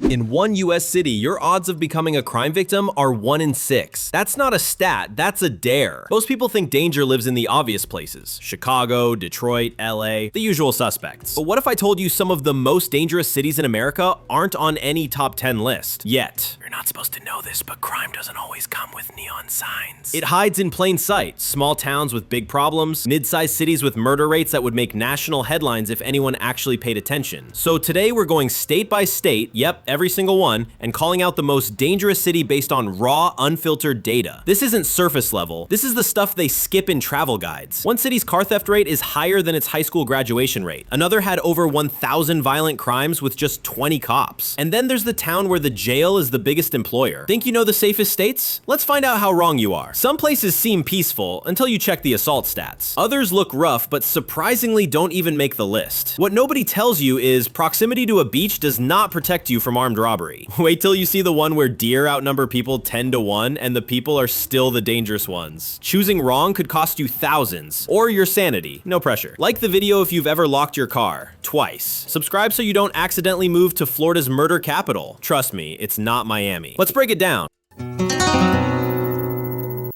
In one US city, your odds of becoming a crime victim are 1 in 6. That's not a stat, that's a dare. Most people think danger lives in the obvious places: Chicago, Detroit, LA, the usual suspects. But what if I told you some of the most dangerous cities in America aren't on any top 10 list yet? You're not supposed to know this, but crime doesn't always come with neon signs. It hides in plain sight. Small towns with big problems, mid-sized cities with murder rates that would make national headlines if anyone actually paid attention. So today we're going state by state, yep, every single one, and calling out the most dangerous city based on raw, unfiltered data. This isn't surface level. This is the stuff they skip in travel guides. One city's car theft rate is higher than its high school graduation rate. Another had over 1,000 violent crimes with just 20 cops. And then there's the town where the jail is the biggest employer. Think you know the safest states? Let's find out how wrong you are. Some places seem peaceful until you check the assault stats. Others look rough, but surprisingly don't even make the list. What nobody tells you is proximity to a beach does not protect you from armed robbery. Wait till you see the one where deer outnumber people 10 to 1 and the people are still the dangerous ones. Choosing wrong could cost you thousands, or your sanity. No pressure. Like the video if you've ever locked your car. Twice. Subscribe so you don't accidentally move to Florida's murder capital. Trust me, it's not Miami. Let's break it down.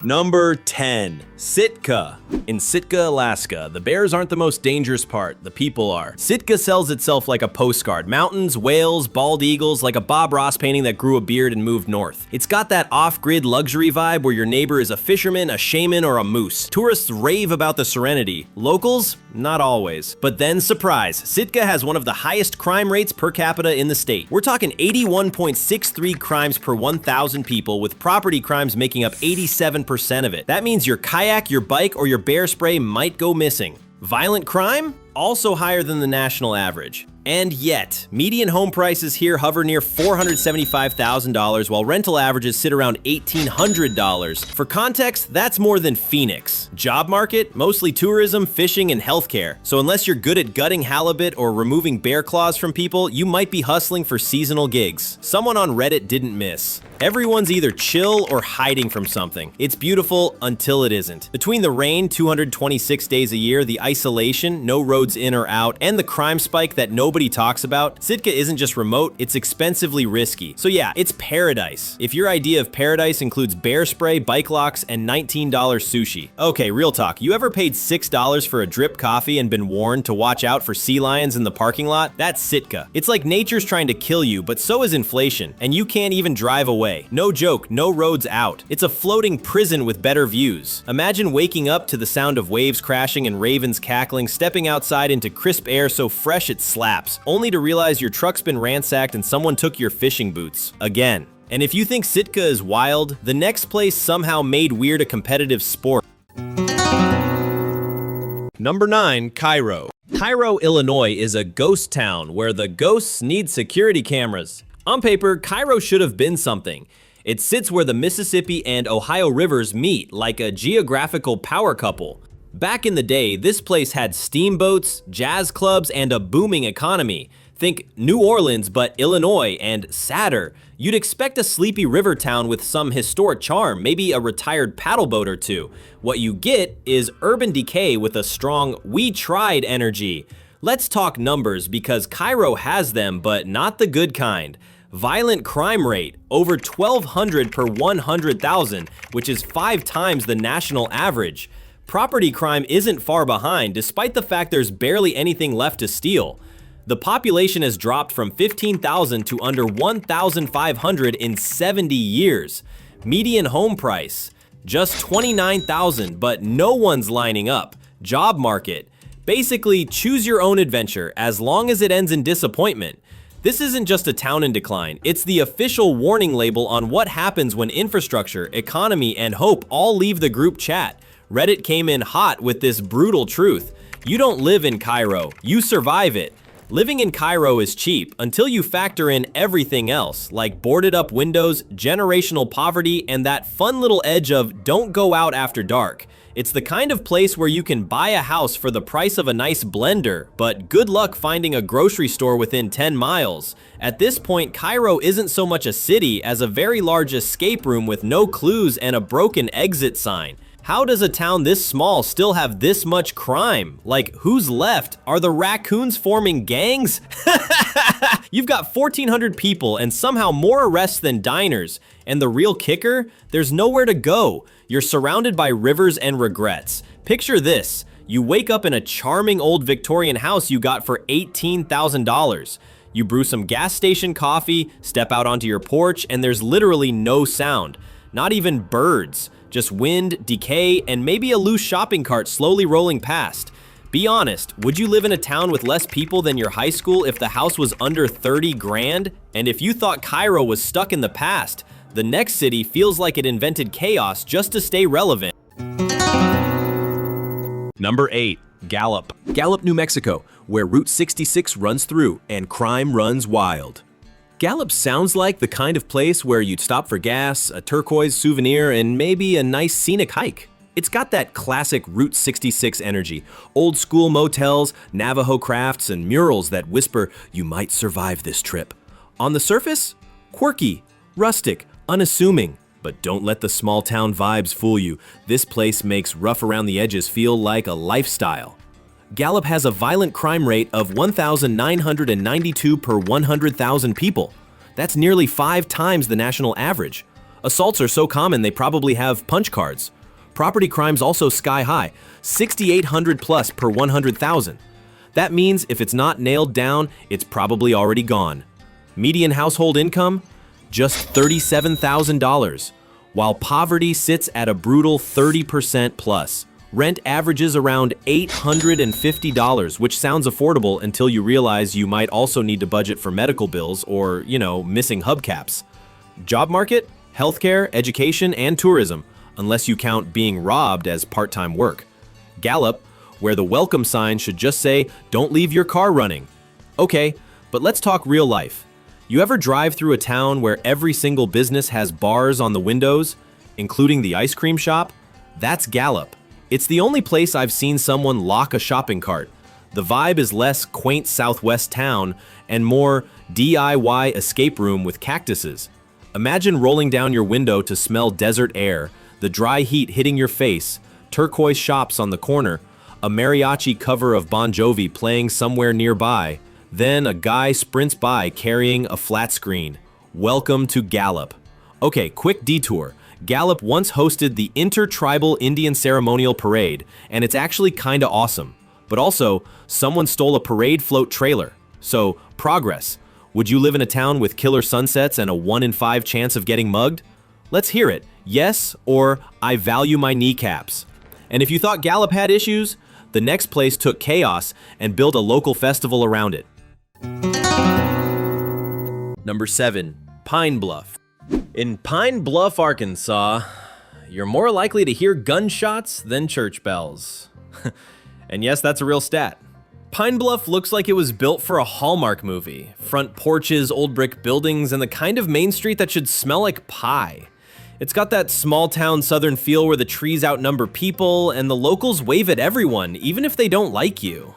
Number 10. Sitka. In Sitka, Alaska, the bears aren't the most dangerous part, the people are. Sitka sells itself like a postcard. Mountains, whales, bald eagles, like a Bob Ross painting that grew a beard and moved north. It's got that off-grid luxury vibe where your neighbor is a fisherman, a shaman, or a moose. Tourists rave about the serenity. Locals? Not always. But then, surprise, Sitka has one of the highest crime rates per capita in the state. We're talking 81.63 crimes per 1,000 people, with property crimes making up 87% of it. That means your kayak, your bike, or your bear spray might go missing. Violent crime? Also higher than the national average. And yet, median home prices here hover near $475,000, while rental averages sit around $1,800. For context, that's more than Phoenix. Job market? Mostly tourism, fishing, and healthcare. So unless you're good at gutting halibut or removing bear claws from people, you might be hustling for seasonal gigs. Someone on Reddit didn't miss. Everyone's either chill or hiding from something. It's beautiful until it isn't. Between the rain, 226 days a year, the isolation, no roads in or out, and the crime spike that nobody talks about, Sitka isn't just remote, it's expensively risky. So yeah, it's paradise. If your idea of paradise includes bear spray, bike locks, and $19 sushi. Okay, real talk, you ever paid $6 for a drip coffee and been warned to watch out for sea lions in the parking lot? That's Sitka. It's like nature's trying to kill you, but so is inflation, and you can't even drive away. No joke, no roads out. It's a floating prison with better views. Imagine waking up to the sound of waves crashing and ravens cackling, stepping outside into crisp air so fresh it slaps, only to realize your truck's been ransacked and someone took your fishing boots. Again. And if you think Sitka is wild, the next place somehow made weird a competitive sport. Number 9. Cairo. Cairo, Illinois is a ghost town where the ghosts need security cameras. On paper, Cairo should have been something. It sits where the Mississippi and Ohio rivers meet, like a geographical power couple. Back in the day, this place had steamboats, jazz clubs, and a booming economy. Think New Orleans, but Illinois, and sadder. You'd expect a sleepy river town with some historic charm, maybe a retired paddle boat or two. What you get is urban decay with a strong "we tried" energy. Let's talk numbers, because Cairo has them, but not the good kind. Violent crime rate, over 1,200 per 100,000, which is 5 times the national average. Property crime isn't far behind, despite the fact there's barely anything left to steal. The population has dropped from 15,000 to under 1,500 in 70 years. Median home price, just 29,000, but no one's lining up. Job market, basically choose your own adventure as long as it ends in disappointment. This isn't just a town in decline, it's the official warning label on what happens when infrastructure, economy, and hope all leave the group chat. Reddit came in hot with this brutal truth. You don't live in Cairo, you survive it. Living in Cairo is cheap until you factor in everything else, like boarded up windows, generational poverty, and that fun little edge of don't go out after dark. It's the kind of place where you can buy a house for the price of a nice blender, but good luck finding a grocery store within 10 miles. At this point, Cairo isn't so much a city as a very large escape room with no clues and a broken exit sign. How does a town this small still have this much crime? Like, who's left? Are the raccoons forming gangs? You've got 1,400 people and somehow more arrests than diners. And the real kicker? There's nowhere to go. You're surrounded by rivers and regrets. Picture this. You wake up in a charming old Victorian house you got for $18,000. You brew some gas station coffee, step out onto your porch, and there's literally no sound. Not even birds. Just wind, decay, and maybe a loose shopping cart slowly rolling past. Be honest, would you live in a town with less people than your high school if the house was under 30 grand? And if you thought Cairo was stuck in the past, the next city feels like it invented chaos just to stay relevant. Number 8. Gallup. Gallup, New Mexico, where Route 66 runs through and crime runs wild. Gallup sounds like the kind of place where you'd stop for gas, a turquoise souvenir, and maybe a nice scenic hike. It's got that classic Route 66 energy, old school motels, Navajo crafts, and murals that whisper you might survive this trip. On the surface, quirky, rustic, unassuming. But don't let the small town vibes fool you. This place makes rough around the edges feel like a lifestyle. Gallup has a violent crime rate of 1,992 per 100,000 people. That's nearly 5 times the national average. Assaults are so common they probably have punch cards. Property crimes also sky high, 6,800 plus per 100,000. That means if it's not nailed down, it's probably already gone. Median household income? Just $37,000, while poverty sits at a brutal 30% plus. Rent averages around $850, which sounds affordable until you realize you might also need to budget for medical bills or, missing hubcaps. Job market, healthcare, education, and tourism, unless you count being robbed as part-time work. Gallup, where the welcome sign should just say, "Don't leave your car running." Okay, but let's talk real life. You ever drive through a town where every single business has bars on the windows, including the ice cream shop? That's Gallup. It's the only place I've seen someone lock a shopping cart. The vibe is less quaint Southwest town and more DIY escape room with cactuses. Imagine rolling down your window to smell desert air, the dry heat hitting your face, turquoise shops on the corner, a mariachi cover of Bon Jovi playing somewhere nearby. Then a guy sprints by carrying a flat screen. Welcome to Gallup. Okay, quick detour. Gallup once hosted the Intertribal Indian Ceremonial Parade, and it's actually kinda awesome. But also, someone stole a parade float trailer. So, progress. Would you live in a town with killer sunsets and a 1 in 5 chance of getting mugged? Let's hear it. Yes, or I value my kneecaps. And if you thought Gallup had issues, the next place took chaos and built a local festival around it. Number 7. Pine Bluff. In Pine Bluff, Arkansas, you're more likely to hear gunshots than church bells. And yes, that's a real stat. Pine Bluff looks like it was built for a Hallmark movie. Front porches, old brick buildings, and the kind of main street that should smell like pie. It's got that small town southern feel where the trees outnumber people and the locals wave at everyone, even if they don't like you.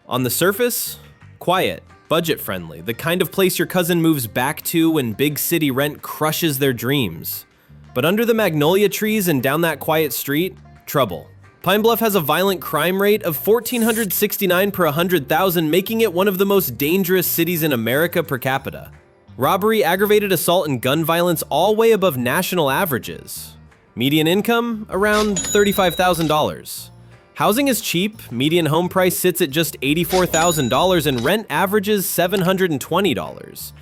On the surface, quiet. Budget-friendly, the kind of place your cousin moves back to when big city rent crushes their dreams. But under the magnolia trees and down that quiet street, trouble. Pine Bluff has a violent crime rate of 1,469 per 100,000, making it one of the most dangerous cities in America per capita. Robbery, aggravated assault, and gun violence all way above national averages. Median income, around $35,000. Housing is cheap, median home price sits at just $84,000 and rent averages $720.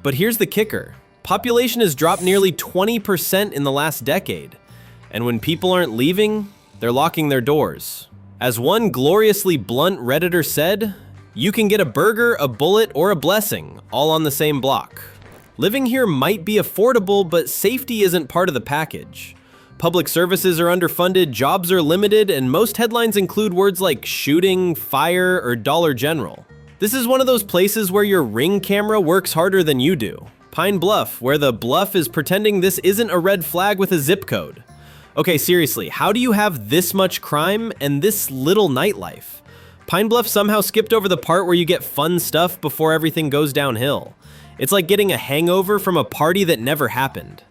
But here's the kicker. Population has dropped nearly 20% in the last decade. And when people aren't leaving, they're locking their doors. As one gloriously blunt Redditor said, you can get a burger, a bullet, or a blessing, all on the same block. Living here might be affordable, but safety isn't part of the package. Public services are underfunded, jobs are limited, and most headlines include words like shooting, fire, or Dollar General. This is one of those places where your Ring camera works harder than you do. Pine Bluff, where the bluff is pretending this isn't a red flag with a zip code. Okay, seriously, how do you have this much crime and this little nightlife? Pine Bluff somehow skipped over the part where you get fun stuff before everything goes downhill. It's like getting a hangover from a party that never happened.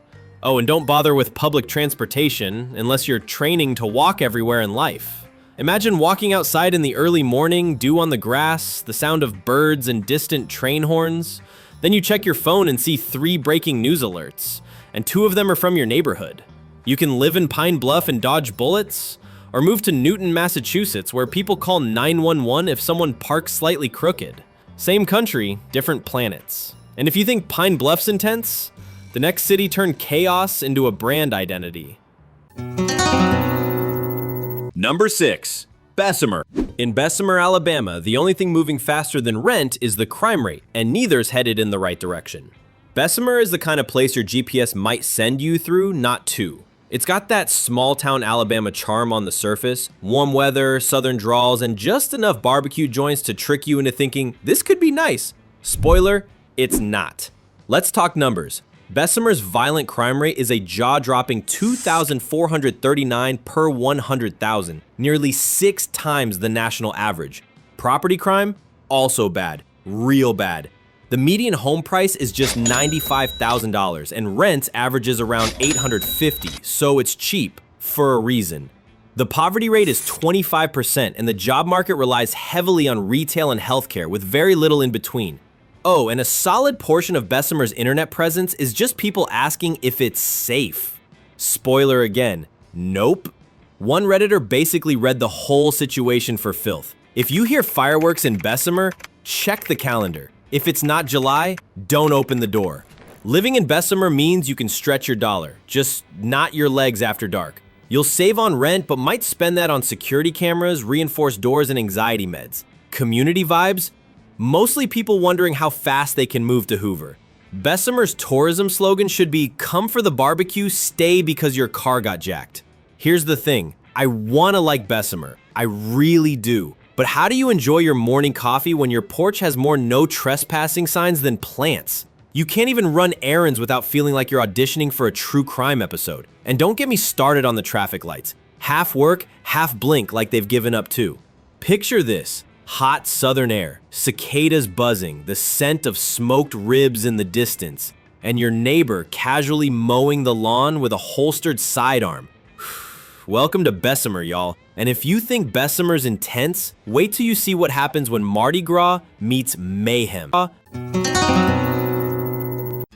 Oh, and don't bother with public transportation unless you're training to walk everywhere in life. Imagine walking outside in the early morning, dew on the grass, the sound of birds and distant train horns. Then you check your phone and see 3 breaking news alerts, and 2 of them are from your neighborhood. You can live in Pine Bluff and dodge bullets, or move to Newton, Massachusetts, where people call 911 if someone parks slightly crooked. Same country, different planets. And if you think Pine Bluff's intense, the next city turned chaos into a brand identity. Number 6. Bessemer. In Bessemer, Alabama, the only thing moving faster than rent is the crime rate, and neither's headed in the right direction. Bessemer is the kind of place your GPS might send you through, not to. It's got that small-town Alabama charm on the surface, warm weather, southern drawls, and just enough barbecue joints to trick you into thinking, this could be nice. Spoiler, it's not. Let's talk numbers. Bessemer's violent crime rate is a jaw-dropping 2,439 per 100,000, nearly 6 times the national average. Property crime? Also bad, real bad. The median home price is just $95,000 and rent averages around $850, so it's cheap for a reason. The poverty rate is 25% and the job market relies heavily on retail and healthcare with very little in between. Oh, and a solid portion of Bessemer's internet presence is just people asking if it's safe. Spoiler again, nope. One Redditor basically read the whole situation for filth. If you hear fireworks in Bessemer, check the calendar. If it's not July, don't open the door. Living in Bessemer means you can stretch your dollar, just not your legs after dark. You'll save on rent, but might spend that on security cameras, reinforced doors, and anxiety meds. Community vibes? Mostly people wondering how fast they can move to Hoover. Bessemer's tourism slogan should be, come for the barbecue, stay because your car got jacked. Here's the thing, I wanna like Bessemer, I really do. But how do you enjoy your morning coffee when your porch has more no trespassing signs than plants? You can't even run errands without feeling like you're auditioning for a true crime episode. And don't get me started on the traffic lights. Half work, half blink like they've given up too. Picture this, hot southern air, cicadas buzzing, the scent of smoked ribs in the distance, and your neighbor casually mowing the lawn with a holstered sidearm. Welcome to Bessemer, y'all. And if you think Bessemer's intense, wait till you see what happens when Mardi Gras meets mayhem.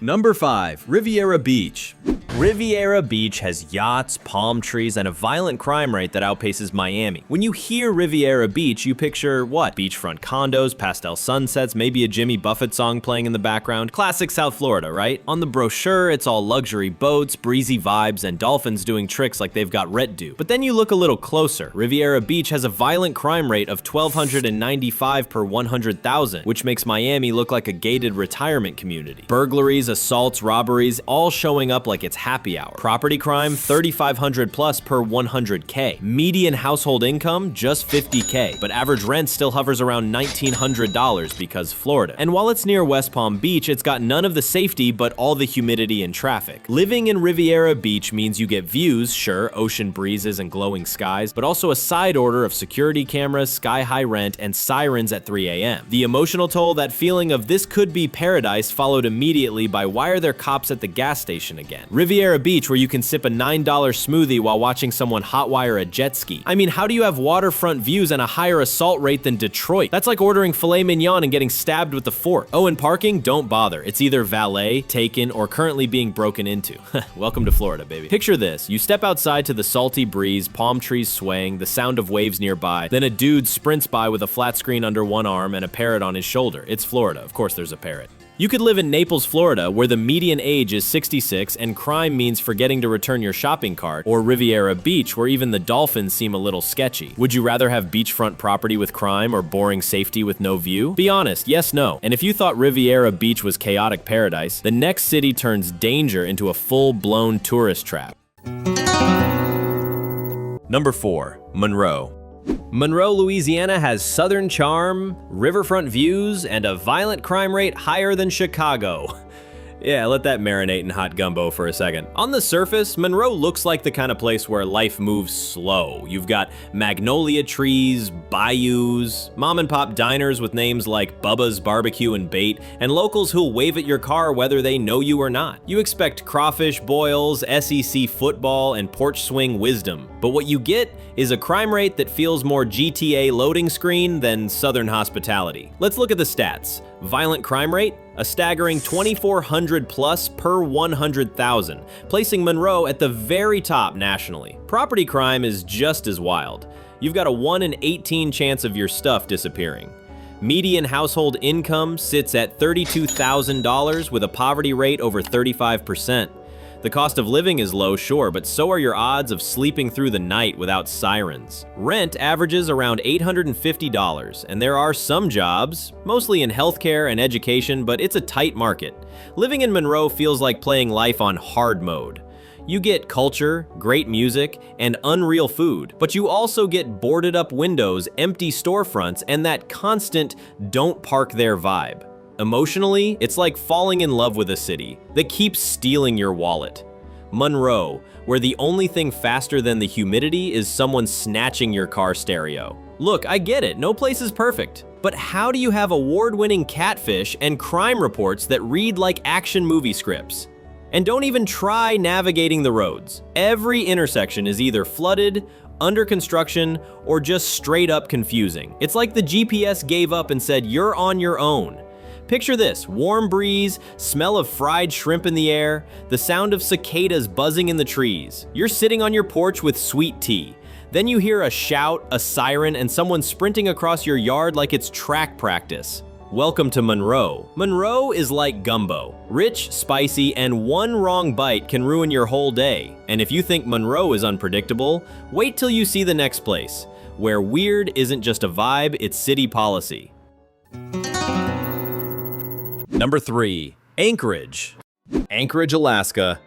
Number 5. Riviera Beach. Riviera Beach has yachts, palm trees, and a violent crime rate that outpaces Miami. When you hear Riviera Beach, you picture what? Beachfront condos, pastel sunsets, maybe a Jimmy Buffett song playing in the background. Classic South Florida, right? On the brochure, it's all luxury boats, breezy vibes, and dolphins doing tricks like they've got rent due. But then you look a little closer. Riviera Beach has a violent crime rate of 1,295 per 100,000, which makes Miami look like a gated retirement community. Burglaries, assaults, robberies, all showing up like it's happy hour. Property crime, 3,500 plus per 100K. Median household income, just 50K, but average rent still hovers around $1,900 because Florida. And while it's near West Palm Beach, it's got none of the safety but all the humidity and traffic. Living in Riviera Beach means you get views, sure, ocean breezes and glowing skies, but also a side order of security cameras, sky-high rent, and sirens at 3 a.m. The emotional toll, that feeling of this could be paradise, followed immediately by why are there cops at the gas station again? Riviera Beach, where you can sip a $9 smoothie while watching someone hotwire a jet ski. I mean, how do you have waterfront views and a higher assault rate than Detroit? That's like ordering filet mignon and getting stabbed with a fork. Oh, and parking? Don't bother. It's either valet, taken, or currently being broken into. Welcome to Florida, baby. Picture this. You step outside to the salty breeze, palm trees swaying, the sound of waves nearby, then a dude sprints by with a flat screen under one arm and a parrot on his shoulder. It's Florida. Of course there's a parrot. You could live in Naples, Florida, where the median age is 66 and crime means forgetting to return your shopping cart, or Riviera Beach, where even the dolphins seem a little sketchy. Would you rather have beachfront property with crime or boring safety with no view? Be honest, yes, no. And if you thought Riviera Beach was chaotic paradise, the next city turns danger into a full-blown tourist trap. Number 4. Monroe. Monroe, Louisiana has southern charm, riverfront views, and a violent crime rate higher than Chicago. Yeah, let that marinate in hot gumbo for a second. On the surface, Monroe looks like the kind of place where life moves slow. You've got magnolia trees, bayous, mom and pop diners with names like Bubba's Barbecue and Bait, and locals who'll wave at your car whether they know you or not. You expect crawfish boils, SEC football, and porch swing wisdom. But what you get is a crime rate that feels more GTA loading screen than Southern hospitality. Let's look at the stats. Violent crime rate, a staggering 2,400 plus per 100,000, placing Monroe at the very top nationally. Property crime is just as wild. You've got a 1 in 18 chance of your stuff disappearing. Median household income sits at $32,000 with a poverty rate over 35%. The cost of living is low, sure, but so are your odds of sleeping through the night without sirens. Rent averages around $850, and there are some jobs, mostly in healthcare and education, but it's a tight market. Living in Monroe feels like playing life on hard mode. You get culture, great music, and unreal food, but you also get boarded up windows, empty storefronts, and that constant "don't park there" vibe. Emotionally, it's like falling in love with a city that keeps stealing your wallet. Monroe, where the only thing faster than the humidity is someone snatching your car stereo. Look, I get it, no place is perfect. But how do you have award-winning catfish and crime reports that read like action movie scripts? And don't even try navigating the roads. Every intersection is either flooded, under construction, or just straight up confusing. It's like the GPS gave up and said, "You're on your own." Picture this: warm breeze, smell of fried shrimp in the air, the sound of cicadas buzzing in the trees. You're sitting on your porch with sweet tea. Then you hear a shout, a siren, and someone sprinting across your yard like it's track practice. Welcome to Monroe. Monroe is like gumbo. Rich, spicy, and one wrong bite can ruin your whole day. And if you think Monroe is unpredictable, wait till you see the next place, where weird isn't just a vibe, it's city policy. Number 3, Anchorage. Anchorage, Alaska.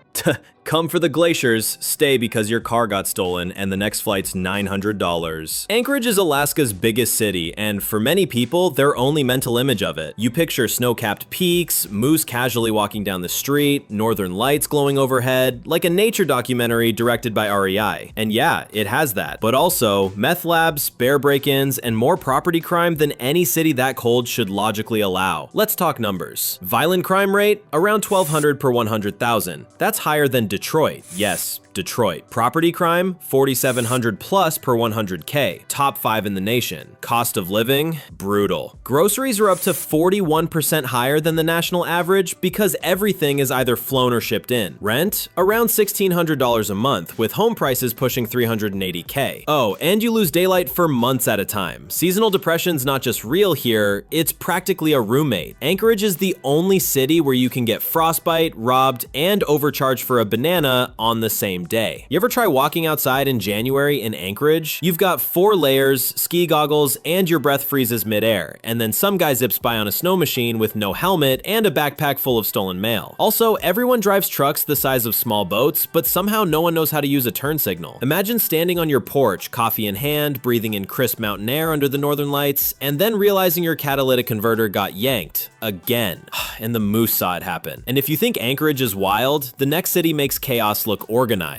Come for the glaciers, stay because your car got stolen, and the next flight's $900. Anchorage is Alaska's biggest city, and for many people, their only mental image of it. You picture snow-capped peaks, moose casually walking down the street, northern lights glowing overhead, like a nature documentary directed by REI. And yeah, it has that. But also, meth labs, bear break-ins, and more property crime than any city that cold should logically allow. Let's talk numbers. Violent crime rate, around 1,200 per 100,000. That's higher than Detroit. Yes, Detroit. Property crime, 4,700 plus per 100K. Top 5 in the nation. Cost of living, brutal. Groceries are up to 41% higher than the national average because everything is either flown or shipped in. Rent, around $1,600 a month, with home prices pushing $380K. Oh, and you lose daylight for months at a time. Seasonal depression's not just real here, it's practically a roommate. Anchorage is the only city where you can get frostbite, robbed, and overcharged for a banana on the same day. You ever try walking outside in January in Anchorage? You've got 4 layers, ski goggles, and your breath freezes midair, and then some guy zips by on a snow machine with no helmet and a backpack full of stolen mail. Also, everyone drives trucks the size of small boats, but somehow no one knows how to use a turn signal. Imagine standing on your porch, coffee in hand, breathing in crisp mountain air under the northern lights, and then realizing your catalytic converter got yanked again, and the moose saw it happen. And if you think Anchorage is wild, the next city makes chaos look organized.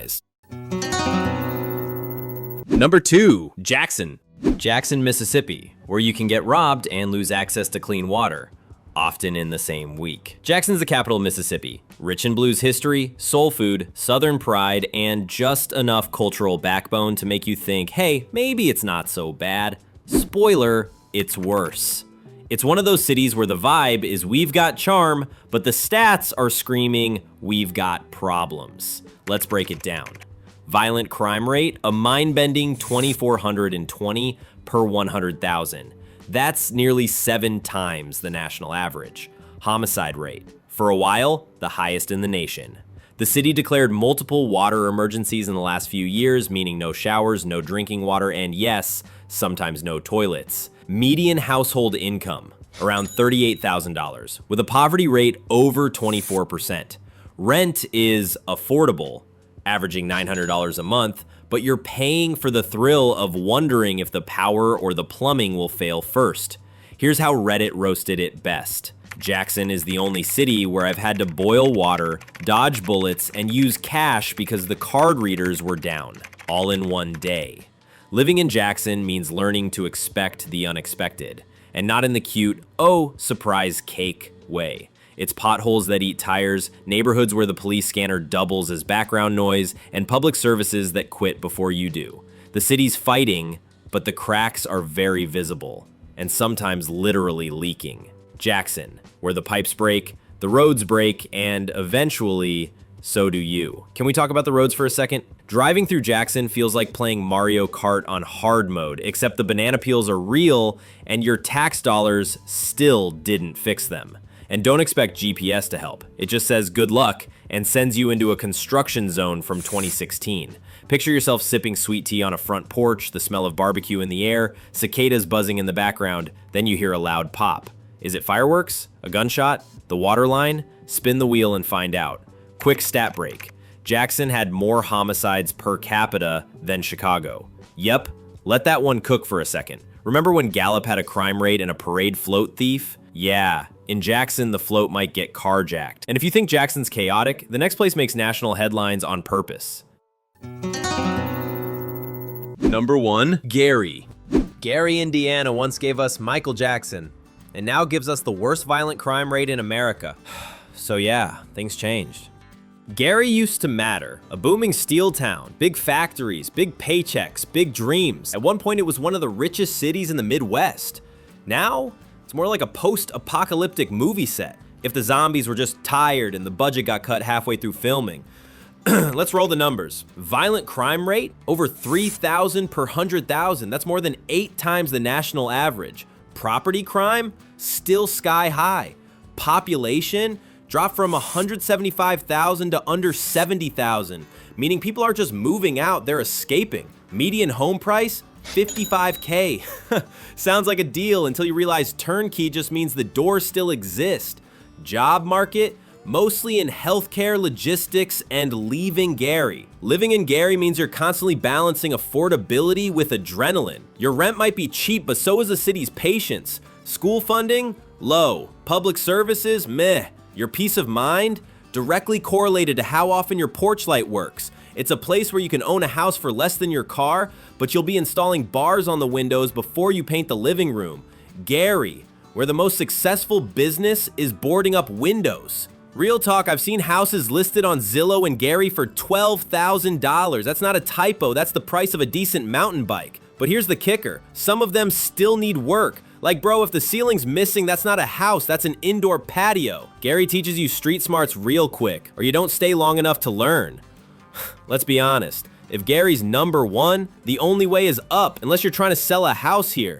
Number 2, Jackson. Jackson, Mississippi, where you can get robbed and lose access to clean water, often in the same week. Jackson's the capital of Mississippi. Rich in blues history, soul food, southern pride, and just enough cultural backbone to make you think, hey, maybe it's not so bad. Spoiler, it's worse. It's one of those cities where the vibe is we've got charm, but the stats are screaming we've got problems. Let's break it down. Violent crime rate, a mind-bending 2,420 per 100,000. That's nearly 7 times the national average. Homicide rate, for a while, the highest in the nation. The city declared multiple water emergencies in the last few years, meaning no showers, no drinking water, and yes, sometimes no toilets. Median household income, around $38,000, with a poverty rate over 24%. Rent is affordable, averaging $900 a month, but you're paying for the thrill of wondering if the power or the plumbing will fail first. Here's how Reddit roasted it best. Jackson is the only city where I've had to boil water, dodge bullets, and use cash because the card readers were down, all in one day. Living in Jackson means learning to expect the unexpected, and not in the cute, oh, surprise cake way. It's potholes that eat tires, neighborhoods where the police scanner doubles as background noise, and public services that quit before you do. The city's fighting, but the cracks are very visible, and sometimes literally leaking. Jackson, where the pipes break, the roads break, and eventually, so do you. Can we talk about the roads for a second? Driving through Jackson feels like playing Mario Kart on hard mode, except the banana peels are real, and your tax dollars still didn't fix them. And don't expect GPS to help. It just says good luck and sends you into a construction zone from 2016. Picture yourself sipping sweet tea on a front porch, the smell of barbecue in the air, cicadas buzzing in the background, then you hear a loud pop. Is it fireworks? A gunshot? The water line? Spin the wheel and find out. Quick stat break. Jackson had more homicides per capita than Chicago. Yep, let that one cook for a second. Remember when Gallup had a crime rate and a parade float thief? Yeah, in Jackson, the float might get carjacked. And if you think Jackson's chaotic, the next place makes national headlines on purpose. Number 1, Gary. Gary, Indiana once gave us Michael Jackson, and now gives us the worst violent crime rate in America. So yeah, things changed. Gary used to matter. A booming steel town, big factories, big paychecks, big dreams. At one point, it was one of the richest cities in the Midwest. Now, it's more like a post-apocalyptic movie set. If the zombies were just tired and the budget got cut halfway through filming. Let's roll the numbers. Violent crime rate, over 3,000 per 100,000. That's more than 8 times the national average. Property crime, still sky high. Population, dropped from 175,000 to under 70,000, meaning people aren't just moving out, they're escaping. Median home price, $55K. Sounds like a deal until you realize turnkey just means the doors still exist. Job market, mostly in healthcare, logistics, and leaving Gary. Living in Gary means you're constantly balancing affordability with adrenaline. Your rent might be cheap, but so is the city's patience. School funding, low. Public services, meh. Your peace of mind, directly correlated to how often your porch light works. It's a place where you can own a house for less than your car, but you'll be installing bars on the windows before you paint the living room. Gary, where the most successful business is boarding up windows. Real talk, I've seen houses listed on Zillow in Gary for $12,000. That's not a typo, that's the price of a decent mountain bike. But here's the kicker, some of them still need work. Like bro, if the ceiling's missing, that's not a house, that's an indoor patio. Gary teaches you street smarts real quick, or you don't stay long enough to learn. Let's be honest, if Gary's number 1, the only way is up, unless you're trying to sell a house here.